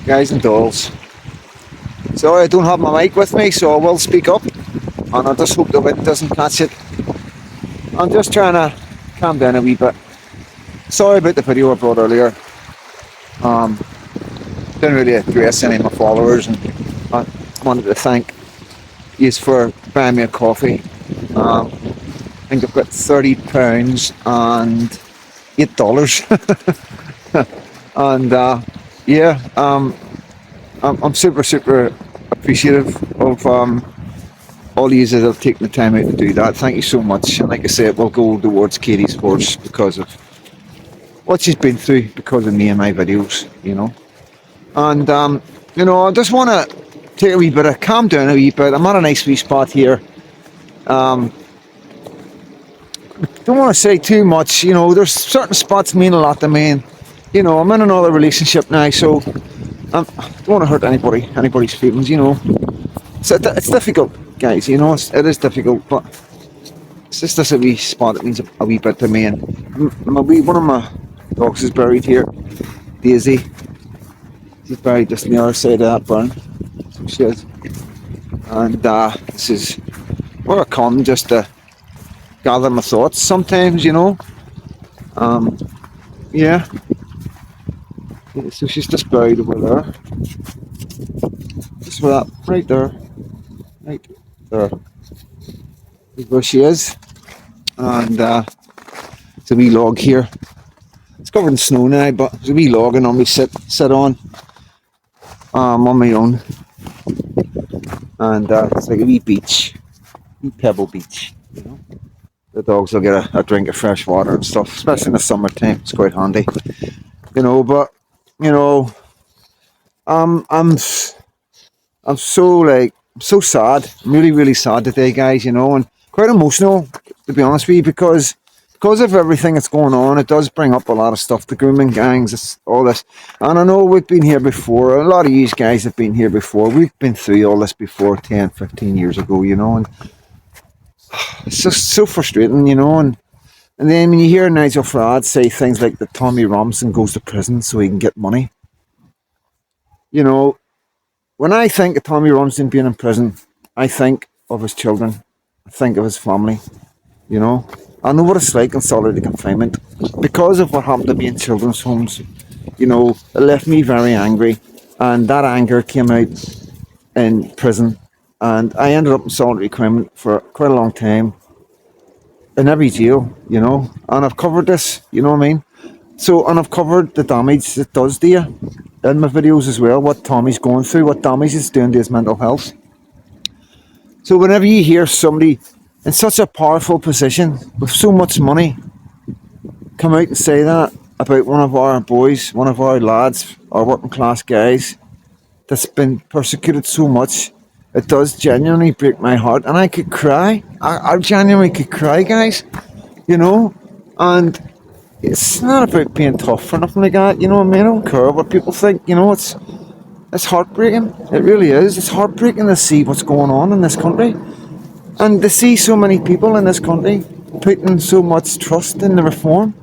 guys and dolls. Sorry, I don't have my mic with me, so I will speak up, and I just hope the wind doesn't catch it. I'm just trying to calm down a wee bit. Sorry about the video I brought earlier. Um, didn't really address any of my followers, and I wanted to thank you for buying me a coffee. I think I've got £30 and $8. And yeah, I'm super appreciative of all you that have taken the time out to do that. Thank you so much. And like I said, it will go towards Katie's horse because of what she's been through because of me and my videos, you know. And I just want to take a wee bit of calm down a wee bit. I'm at a nice wee spot here. Don't want to say too much, you know. There's certain spots mean a lot to me, and you know, I'm in another relationship now, so I don't want to hurt anybody's feelings, you know. So it's difficult, guys, you know. It is difficult, but it's just this a wee spot that means a wee bit to me. And one of my dogs is buried here, Daisy. She's buried just on the other side of that burn. So she is. And this is where I come just to gather my thoughts sometimes, you know. Yeah. So she's just buried over there. Just for that, right there. Right there. Is where she is. And it's a wee log here. It's covered in snow now, but there's a wee log I normally sit on my own. And it's like a wee beach. Wee pebble beach, you know. The dogs will get a drink of fresh water and stuff, especially in the summertime. It's quite handy, you know. But you know, I'm so sad. I'm really sad today, guys. You know, and quite emotional, to be honest with you, because of everything that's going on. It does bring up a lot of stuff. The grooming gangs, all this, and I know we've been here before. A lot of you guys have been here before. We've been through all this before, 10, 15 years ago, you know, and it's just so frustrating, you know. And then when you hear Nigel Farage say things like that Tommy Robinson goes to prison so he can get money, you know, when I think of Tommy Robinson being in prison, I think of his children. I think of his family, you know. I know what it's like in solitary confinement. Because of what happened to me in children's homes, you know, it left me very angry. And that anger came out in prison. And I ended up in solitary confinement for quite a long time. In every jail, you know. And I've covered this, you know what I mean? So, and I've covered the damage it does to you in my videos as well. What Tommy's going through, what damage it's doing to his mental health. So whenever you hear somebody in such a powerful position with so much money come out and say that about one of our boys, one of our lads, our working class guys that's been persecuted so much, it does genuinely break my heart, and I could cry. I genuinely could cry, guys, you know. And it's not about being tough or nothing like that, you know what I mean? I don't care what people think, you know. It's heartbreaking. It really is. It's heartbreaking to see what's going on in this country. And to see so many people in this country putting so much trust in the reform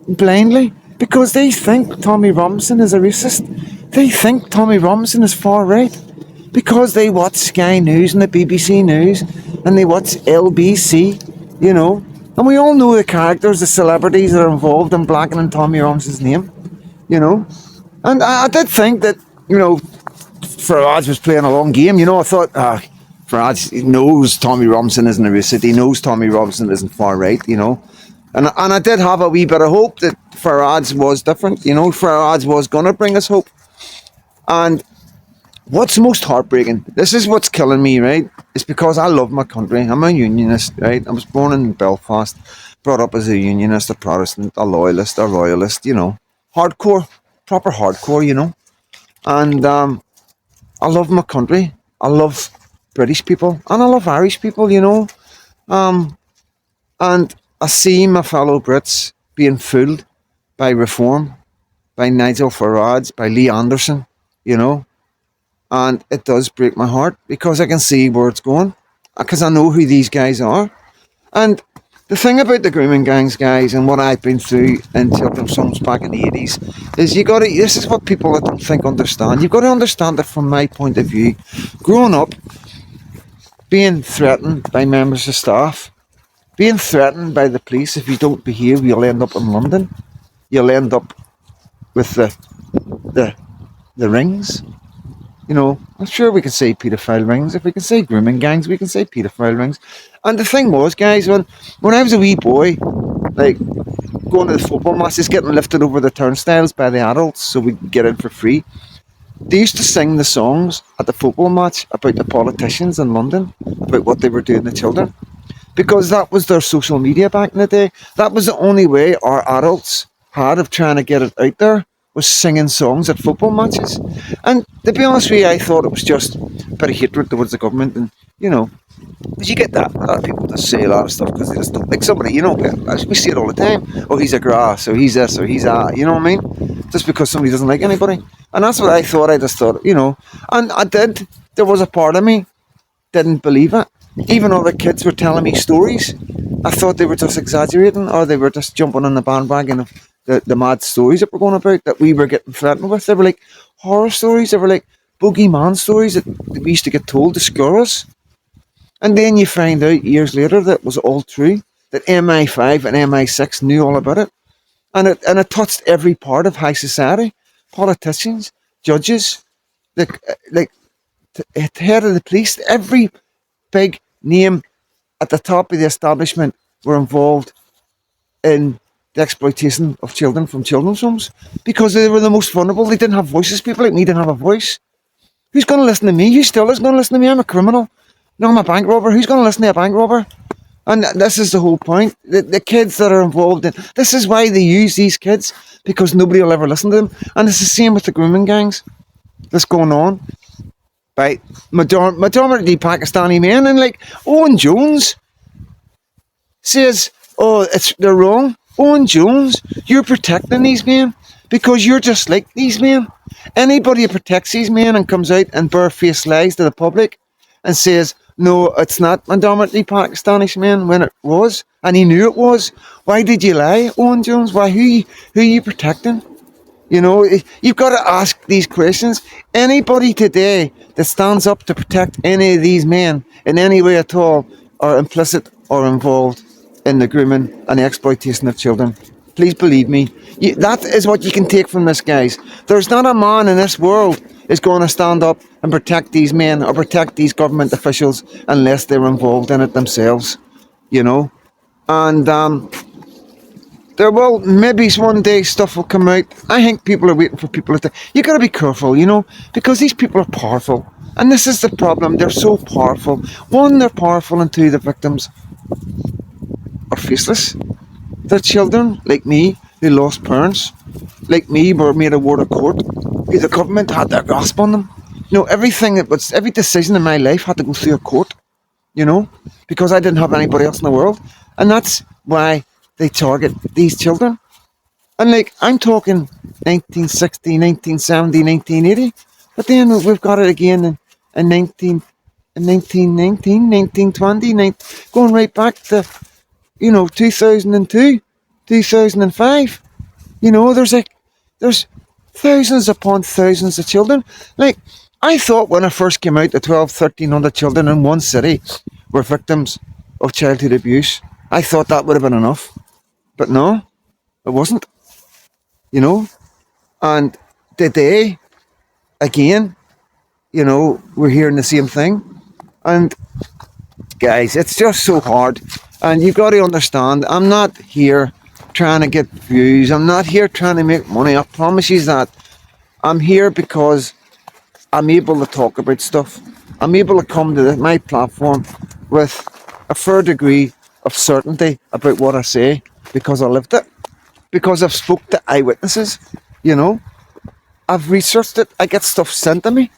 blindly because they think Tommy Robinson is a racist. They think Tommy Robinson is far right because they watch Sky News and the BBC News and they watch LBC, you know. And we all know the characters, the celebrities that are involved in blackening Tommy Robinson's name, you know. And I did think that, you know, Farage was playing a long game. You know, I thought, Farage knows Tommy Robinson isn't a racist. He knows Tommy Robinson isn't far right, you know. And I did have a wee bit of hope that Farage was different. You know, Farage was going to bring us hope. And what's most heartbreaking, this is what's killing me, right? It's because I love my country. I'm a unionist, right? I was born in Belfast, brought up as a unionist, a Protestant, a loyalist, a royalist, you know. Hardcore, proper hardcore, you know. And I love my country. I love British people. And I love Irish people, you know. And I see my fellow Brits being fooled by reform, by Nigel Farage, by Lee Anderson, you know. And it does break my heart because I can see where it's going. Because I know who these guys are. And The thing about the grooming gangs, guys, and what I've been through in children's homes back in the 80s, is this is what people I don't think understand. You've got to understand it from my point of view. Growing up, being threatened by members of staff, being threatened by the police, if you don't behave, you'll end up in London. You'll end up with the rings. You know, I'm sure we can say paedophile rings. If we can say grooming gangs, we can say paedophile rings. And the thing was, guys, when I was a wee boy, like going to the football matches, getting lifted over the turnstiles by the adults so we could get in for free, they used to sing the songs at the football match about the politicians in London, about what they were doing to children. Because that was their social media back in the day. That was the only way our adults had of trying to get it out there, was singing songs at football matches. And to be honest with you, I thought it was just a bit of hatred towards the government. And, you know, because you get that. A lot of people just say a lot of stuff because they just don't like somebody, you know. We see it all the time. Oh, he's a grass, or he's this, or he's that. You know what I mean? Just because somebody doesn't like anybody. And that's what I thought. I just thought, you know. And I did. There was a part of me didn't believe it. Even other kids were telling me stories. I thought they were just exaggerating, or they were just jumping on the bandwagon of the mad stories that were going about, that we were getting threatened with. They were like horror stories. They were like boogeyman stories that we used to get told to scare us. And then you find out years later that it was all true, that MI5 and MI6 knew all about it. And it touched every part of high society. Politicians, judges, the head of the police, every big name at the top of the establishment were involved in the exploitation of children from children's homes, because they were the most vulnerable. They didn't have voices. People like me didn't have a voice. Who's going to listen to me? Who still is going to listen to me? I'm a criminal. No, I'm a bank robber. Who's going to listen to a bank robber? And this is the whole point. The kids that are involved in this is why they use these kids, because nobody will ever listen to them. And it's the same with the grooming gangs that's going on. Right, majority Pakistani men, and like Owen Jones says, "Oh, they're wrong." Owen Jones, you're protecting these men because you're just like these men. Anybody who protects these men and comes out and barefaced lies to the public and says, "No, it's not predominantly Pakistani men," when it was, and he knew it was. Why did you lie, Owen Jones? Why? Who are you protecting? You know, you've got to ask these questions. Anybody today that stands up to protect any of these men in any way at all are implicit or involved in the grooming and the exploitation of children. Please believe me. That is what you can take from this, guys. There's not a man in this world is going to stand up and protect these men or protect these government officials unless they're involved in it themselves. You know? And there will, maybe one day stuff will come out. I think people are waiting for people to... You got to be careful, you know, because these people are powerful. And this is the problem. They're so powerful. One, they're powerful, and two, the victims are faceless. They're children, like me, who lost parents. Like me, were made a ward of court. Who the government had their grasp on them. You know, every decision in my life had to go through a court, you know, because I didn't have anybody else in the world. And that's why they target these children. And like, I'm talking 1960, 1970, 1980. But then we've got it again in 1919, 1920, going right back to, you know, 2002, 2005. You know, there's thousands upon thousands of children. Like, I thought when I first came out, the 1,300 children in one city were victims of childhood abuse. I thought that would have been enough. But no, it wasn't, you know. And today, again, you know, we're hearing the same thing. And guys, it's just so hard. And you've got to understand, I'm not here trying to get views. I'm not here trying to make money. I promise you that. I'm here because I'm able to talk about stuff. I'm able to come to my platform with a fair degree of certainty about what I say, because I lived it, because I've spoke to eyewitnesses, you know. I've researched it. I get stuff sent to me.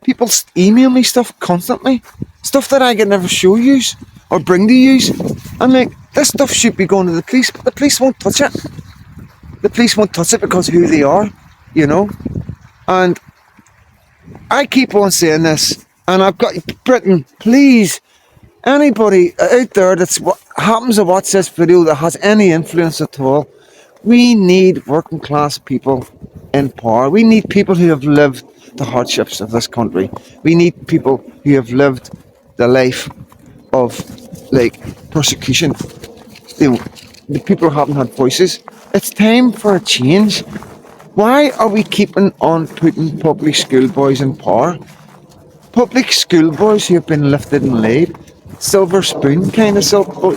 People email me stuff constantly, stuff that I can never show you or bring to you. I'm like, this stuff should be going to the police, but the police won't touch it. The police won't touch it because of who they are, you know. And I keep on saying this, and I've got Britain, please, anybody out there that's happens to watch this video that has any influence at all, we need working class people in power. We need people who have lived the hardships of this country. We need people who have lived the life of like persecution. The people who haven't had voices. It's time for a change. Why are we keeping on putting public schoolboys in power? Public schoolboys who have been lifted and laid, silver spoon kind of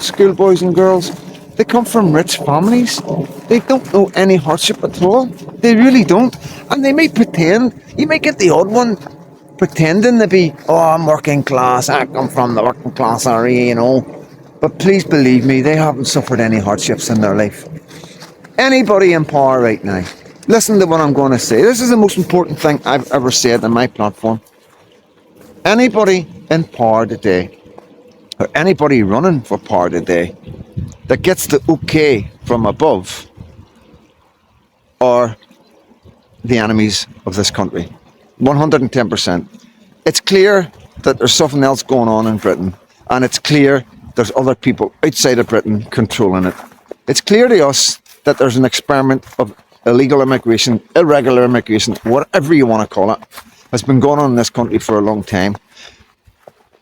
schoolboys and girls. They come from rich families. They don't know any hardship at all. They really don't. And they may pretend, you may get the odd one pretending to be, oh, I'm working class, I come from the working class area, you know. But please believe me, they haven't suffered any hardships in their life. Anybody in power right now, listen to what I'm going to say. This is the most important thing I've ever said on my platform. Anybody in power today, or anybody running for power today, that gets the okay from above are the enemies of this country. 110%. It's clear that there's something else going on in Britain, and it's clear there's other people outside of Britain controlling it. It's clear to us that there's an experiment of illegal immigration, irregular immigration, whatever you want to call it, has been going on in this country for a long time.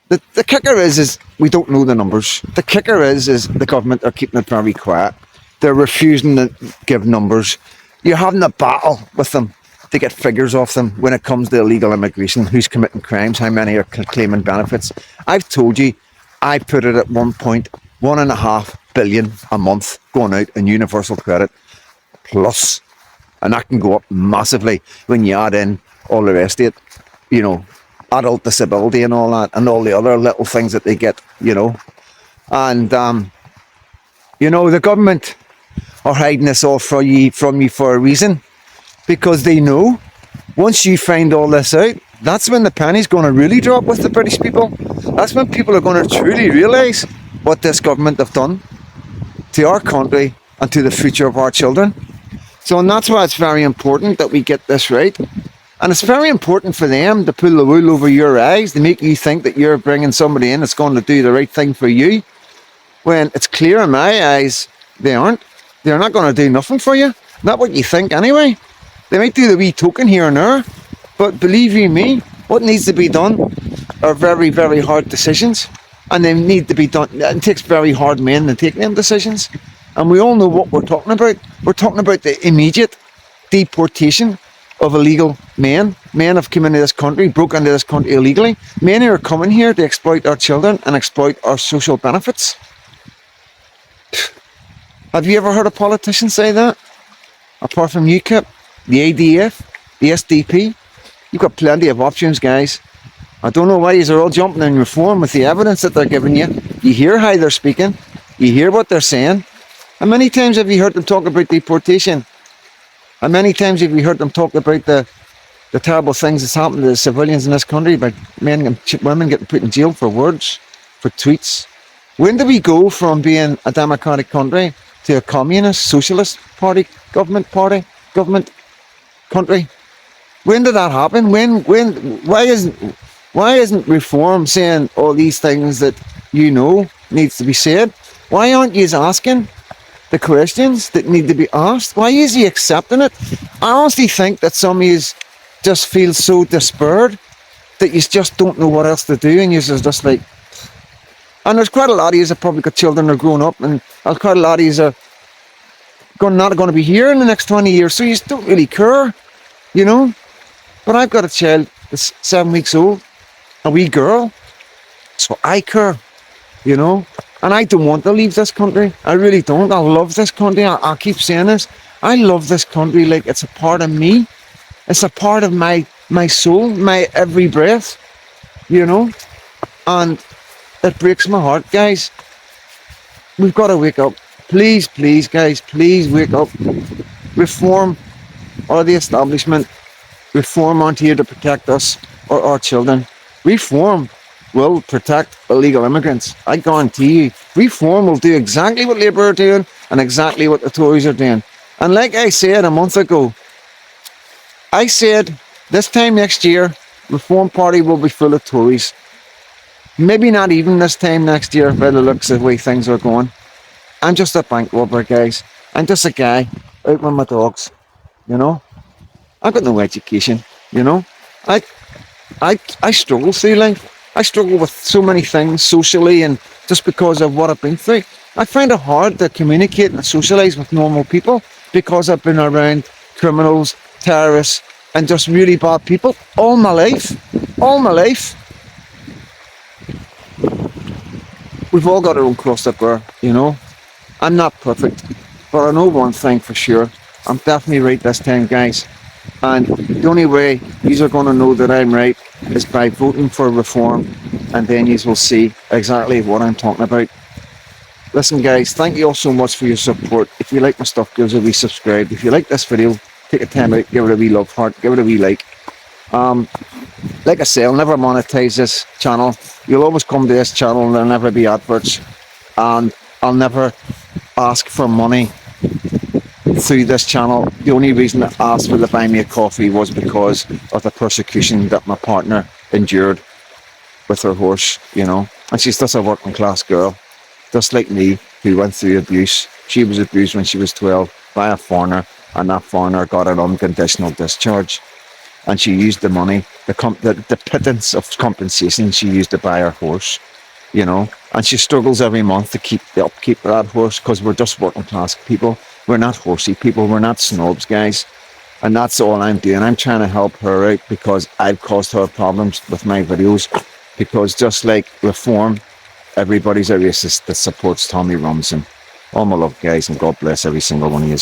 The kicker is we don't know the numbers. The kicker is the government are keeping it very quiet. They're refusing to give numbers. You're having a battle with them to get figures off them when it comes to illegal immigration, who's committing crimes, how many are claiming benefits. I've told you, I put it at 1.5 billion a month going out in universal credit plus, and that can go up massively when you add in all the rest of it, you know, adult disability and all that, and all the other little things that they get, you know. And you know, the government are hiding this all from you for a reason, because they know once you find all this out, that's when the penny's going to really drop with the British people. That's when people are going to truly realise what this government have done to our country and to the future of our children. So, and that's why it's very important that we get this right. And it's very important for them to pull the wool over your eyes, to make you think that you're bringing somebody in that's going to do the right thing for you, when it's clear in my eyes they aren't. They're not going to do nothing for you. Not what you think anyway. They might do the wee token here and there, but believe you me, what needs to be done are very, very hard decisions, and they need to be done. It takes very hard men to take them decisions, and we all know what we're talking about. We're talking about the immediate deportation of illegal men. Men have come into this country, broke into this country illegally. Men who are coming here to exploit our children and exploit our social benefits. Have you ever heard a politician say that? Apart from UKIP, the ADF, the SDP, you've got plenty of options, guys. I don't know why you're all jumping in reform with the evidence that they're giving you. You hear how they're speaking. You hear what they're saying. How many times have you heard them talk about deportation? How many times have you heard them talk about the terrible things that's happened to the civilians in this country, about men and women getting put in jail for words, for tweets? When do we go from being a democratic country to a communist, socialist government country? When did that happen? Why isn't reform saying all these things that you know needs to be said? Why aren't you asking the questions that need to be asked? Why is he accepting it? I honestly think that some of you just feel so despaired that you just don't know what else to do, and you're just like, and there's quite a lot of you that probably got children that are growing up, and there's quite a lot of you that are not going to be here in the next 20 years, so you just don't really care, you know. But I've got a child that's 7 weeks old, a wee girl, so I care, you know. And I don't want to leave this country. I really don't. I love this country. I keep saying this. I love this country like it's a part of me. It's a part of my soul, my every breath, you know. And it breaks my heart, guys. We've got to wake up. Please, please, guys, please wake up. Reform or the establishment. Reform aren't here to protect us or our children. Reform will protect illegal immigrants. I guarantee you. Reform will do exactly what Labour are doing and exactly what the Tories are doing. And like I said a month ago, I said this time next year, Reform Party will be full of Tories. Maybe not even this time next year by the looks of the way things are going. I'm just a bank robber, guys. I'm just a guy out with my dogs, you know. I've got no education, you know. I I struggle through life. I struggle with so many things socially, and just because of what I've been through. I find it hard to communicate and socialise with normal people because I've been around criminals, terrorists, and just really bad people all my life. All my life. We've all got our own cross to bear, you know. I'm not perfect, but I know one thing for sure. I'm definitely right this time, guys. And the only way you are going to know that I'm right is by voting for reform, and then you will see exactly what I'm talking about. Listen, guys, thank you all so much for your support. If you like my stuff, give us a wee subscribe. If you like this video, take a time out, give it a wee love heart, give it a wee like. Like I say, I'll never monetize this channel. You'll always come to this channel and there'll never be adverts. And I'll never ask for money through this channel. The only reason I asked for the Buy Me a Coffee was because of the persecution that my partner endured with her horse, you know. And she's just a working class girl, just like me, who went through abuse. She was abused when she was 12 by a foreigner, and that foreigner got an unconditional discharge. And she used the money, the pittance of compensation she used to buy her horse, you know. And she struggles every month to keep the upkeep of that horse because we're just working class people. We're not horsey people. We're not snobs, guys. And that's all I'm doing. I'm trying to help her out because I've caused her problems with my videos. Because just like Reform, everybody's a racist that supports Tommy Robinson. All my love, guys, and God bless every single one of you.